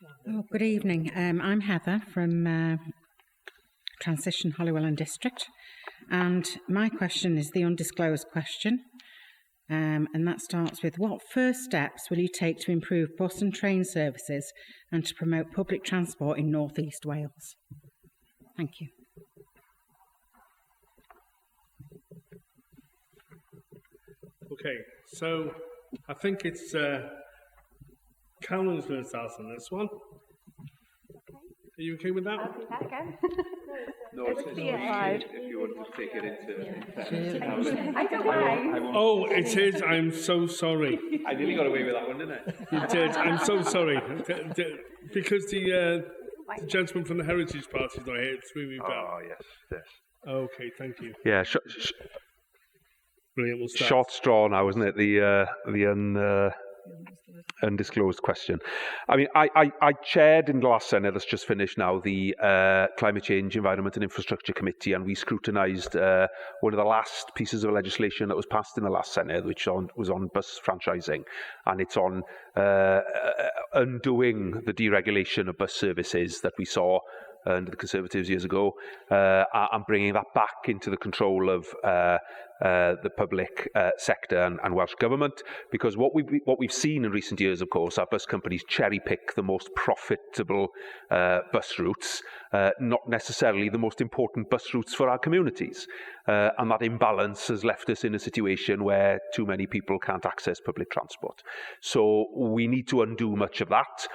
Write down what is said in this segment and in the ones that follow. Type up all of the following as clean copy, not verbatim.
Oh, good evening. I'm Heather from Transition Holywell and District, and my question is the undisclosed question, and that starts with: what first steps will you take to improve bus and train services and to promote public transport in North East Wales? Thank you. Okay, so I think it's Carolyn's going to start on this one. Are you okay with that? I'll do that again. No, it's if you want to take it into I don't mind. Oh, it is. I'm so sorry. I nearly got away with that one, didn't I? You did. I'm so sorry. Because the gentleman from the Heritage Party is not here, it threw me back. Oh, yes. Okay, thank you. Yeah, Brilliant, we'll start. short straw now, isn't it? The undisclosed question. I mean, I chaired in the last Senedd that's just finished now the Climate Change, Environment and Infrastructure Committee, and we scrutinised one of the last pieces of legislation that was passed in the last Senedd, which was on bus franchising, and it's on undoing the deregulation of bus services that we saw under the Conservatives years ago, and bringing that back into the control of the public sector and Welsh Government, because what we've seen in recent years, of course, are bus companies cherry pick the most profitable bus routes, not necessarily the most important bus routes for our communities, and that imbalance has left us in a situation where too many people can't access public transport. So we need to undo much of that.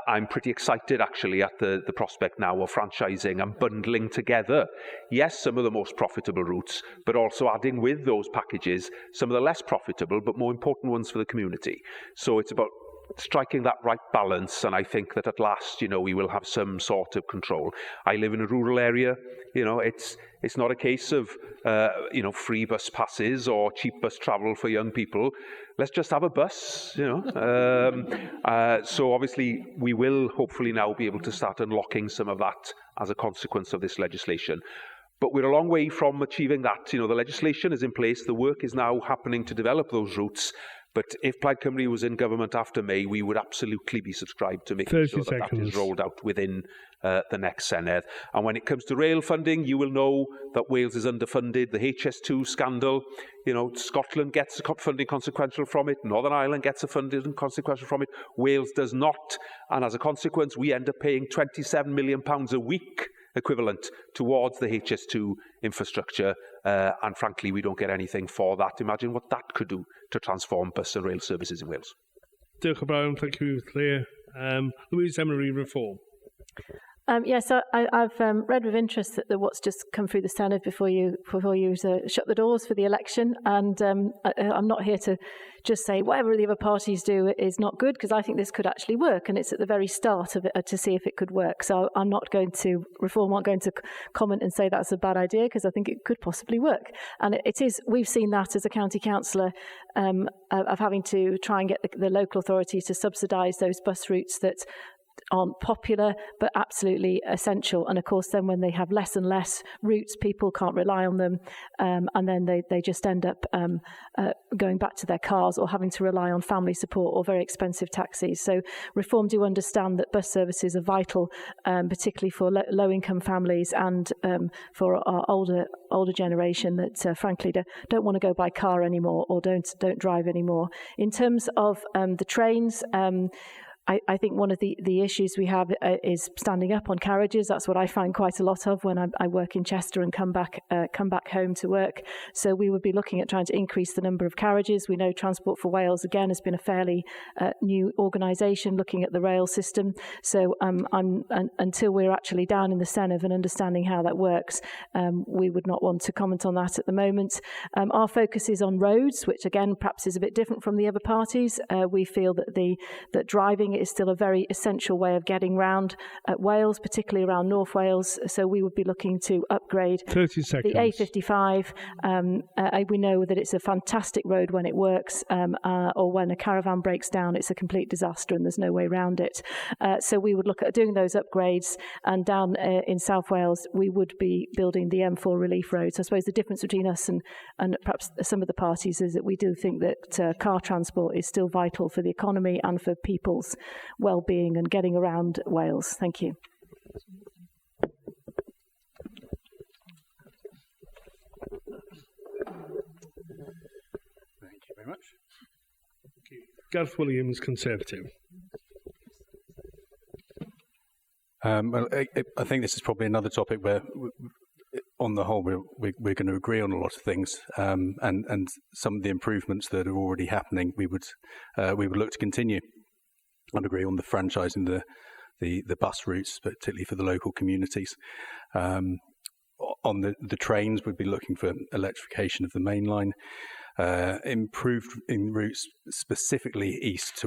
I'm pretty excited actually at the prospect now of franchising and bundling together, yes, some of the most profitable routes, but also adding with those packages some of the less profitable but more important ones for the community. So it's about striking that right balance, and I think that at last, we will have some sort of control. I live in a rural area. It's not a case of free bus passes or cheap bus travel for young people. Let's just have a bus, So obviously we will hopefully now be able to start unlocking some of that as a consequence of this legislation. But we're a long way from achieving that. The legislation is in place. The work is now happening to develop those routes. But if Plaid Cymru was in government after May, we would absolutely be subscribed to making sure that that is rolled out within the next Senedd. And when it comes to rail funding, you will know that Wales is underfunded. The HS2 scandal, Scotland gets funding consequential from it. Northern Ireland gets a funding consequential from it. Wales does not. And as a consequence, we end up paying £27 million a week equivalent towards the HS2 infrastructure, and frankly we don't get anything for that. Imagine what that could do to transform bus and rail services in Wales. Diolch yn fawr, thank you, Llyr. Louise, Emery, reform. So I've read with interest that what's just come through the Senedd before you shut the doors for the election, and I'm not here to just say whatever the other parties do is not good, because I think this could actually work, and it's at the very start of it to see if it could work. So I'm not going to comment and say that's a bad idea, because I think it could possibly work. And it is. We've seen that as a county councillor of having to try and get the local authorities to subsidise those bus routes that aren't popular but absolutely essential, and of course then when they have less and less routes, people can't rely on them, and then they just end up going back to their cars or having to rely on family support or very expensive taxis. So Reform do understand that bus services are vital, particularly for low-income families and for our older generation that frankly don't want to go by car anymore or don't drive anymore. In terms of the trains, I think one of the issues we have is standing up on carriages. That's what I find quite a lot of when I work in Chester and come back home to work. So we would be looking at trying to increase the number of carriages. We know Transport for Wales, again, has been a fairly new organisation looking at the rail system. So until we're actually down in the Senedd and understanding how that works, we would not want to comment on that at the moment. Our focus is on roads, which again perhaps is a bit different from the other parties. We feel that driving is still a very essential way of getting round Wales, particularly around North Wales. So we would be looking to upgrade 30 seconds. The A55. We know that it's a fantastic road when it works, or when a caravan breaks down, it's a complete disaster and there's no way around it. So we would look at doing those upgrades, and down in South Wales, we would be building the M4 relief roads. I suppose the difference between us and perhaps some of the parties is that we do think that car transport is still vital for the economy and for people's well-being and getting around Wales. Thank you. Thank you very much. Gareth Williams, Conservative. Well, I think this is probably another topic where, on the whole, we're going to agree on a lot of things, and some of the improvements that are already happening, we would look to continue. I'd agree on the franchising the bus routes, particularly for the local communities. On the trains, we'd be looking for electrification of the main line, improved in routes specifically east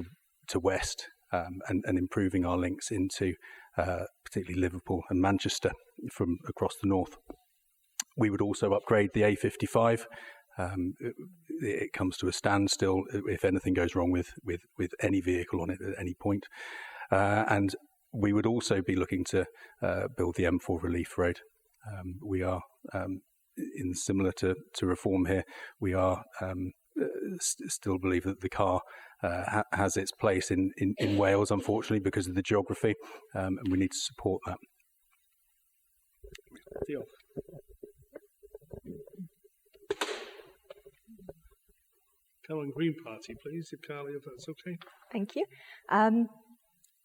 to west, and improving our links into particularly Liverpool and Manchester from across the north. We would also upgrade the A55. It comes to a standstill if anything goes wrong with any vehicle on it at any point. And we would also be looking to build the M4 Relief Road. We are, in similar to reform here, we are still believe that the car has its place in Wales, unfortunately, because of the geography, and we need to support that. Carolyn, Green Party, please, if Carley, if that's okay. Thank you.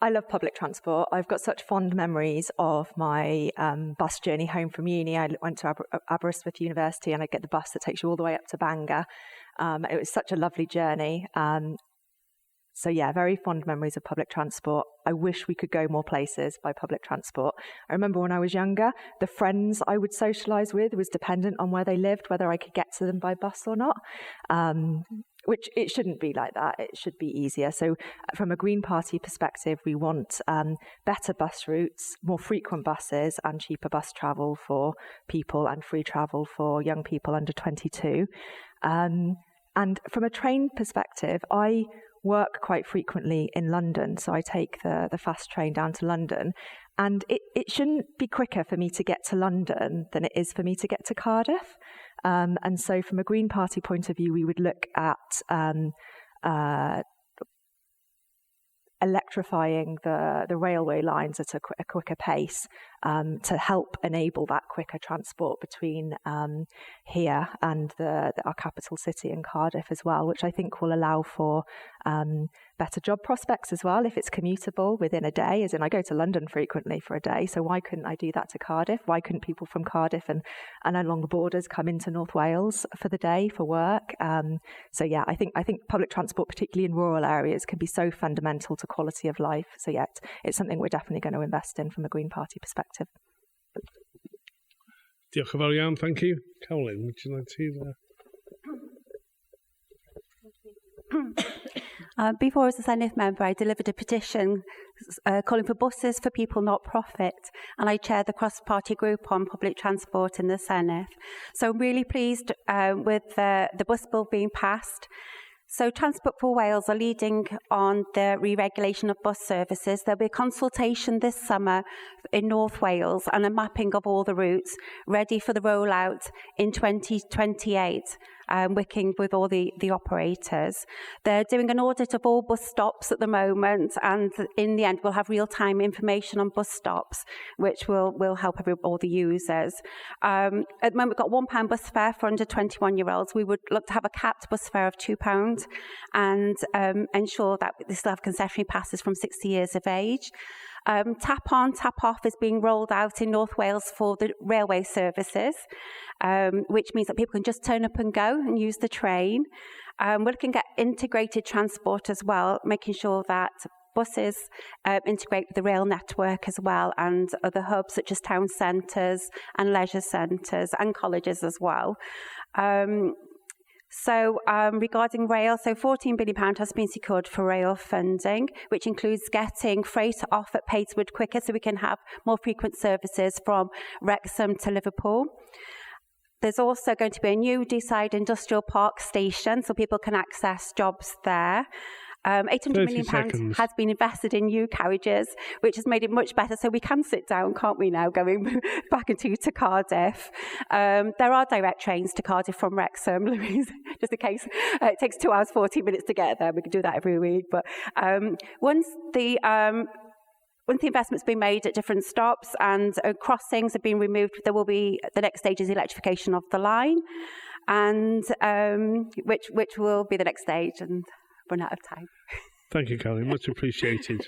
I love public transport. I've got such fond memories of my bus journey home from uni. I went to Aberystwyth University, and I get the bus that takes you all the way up to Bangor. It was such a lovely journey. So yeah, very fond memories of public transport. I wish we could go more places by public transport. I remember when I was younger, the friends I would socialise with was dependent on where they lived, whether I could get to them by bus or not. Which it shouldn't be like that. It should be easier. So from a Green Party perspective, we want better bus routes, more frequent buses and cheaper bus travel for people and free travel for young people under 22. And from a train perspective, I work quite frequently in London. So I take the fast train down to London. And it shouldn't be quicker for me to get to London than it is for me to get to Cardiff. And so from a Green Party point of view, we would look at electrifying the railway lines at a quicker pace to help enable that quicker transport between here and our capital city in Cardiff as well, which I think will allow for better job prospects as well if it's commutable within a day, as in I go to London frequently for a day, so why couldn't I do that to Cardiff? Why couldn't people from Cardiff and along the borders come into North Wales for the day for work? So yeah, I think public transport, particularly in rural areas, can be so fundamental to quality of life. So yeah, it's something we're definitely going to invest in from a Green Party perspective. Diolch yn fawr iawn, thank you. Carolyn, would you like to... Before as a Senedd member, I delivered a petition calling for buses for people, not profit, and I chair the cross-party group on public transport in the Senedd. So I'm really pleased with the bus bill being passed. So Transport for Wales are leading on the re-regulation of bus services. There'll be a consultation this summer in North Wales and a mapping of all the routes ready for the rollout in 2028. Working with all the operators. They're doing an audit of all bus stops at the moment, and in the end we'll have real-time information on bus stops, which will help all the users. At the moment we've got £1 bus fare for under 21-year-olds. We would look to have a capped bus fare of £2 and ensure that they still have concessionary passes from 60 years of age. Tap on, tap off is being rolled out in North Wales for the railway services, which means that people can just turn up and go and use the train. We're looking at integrated transport as well, making sure that buses integrate with the rail network as well, and other hubs such as town centres and leisure centres and colleges as well. So regarding rail, so £14 billion has been secured for rail funding, which includes getting freight off at Padeswood quicker so we can have more frequent services from Wrexham to Liverpool. There's also going to be a new Deeside Industrial Park station so people can access jobs there. £800 million has been invested in new carriages, which has made it much better. So we can sit down, can't we now, going back into to Cardiff. There are direct trains to Cardiff from Wrexham, Louise, just in case. It takes 2 hours, 40 minutes to get there. We can do that every week. But once the investment's been made at different stops and crossings have been removed, there will be, the next stage is electrification of the line, and which will be the next stage, and run out of time. Thank you, Carolyn. Much appreciated.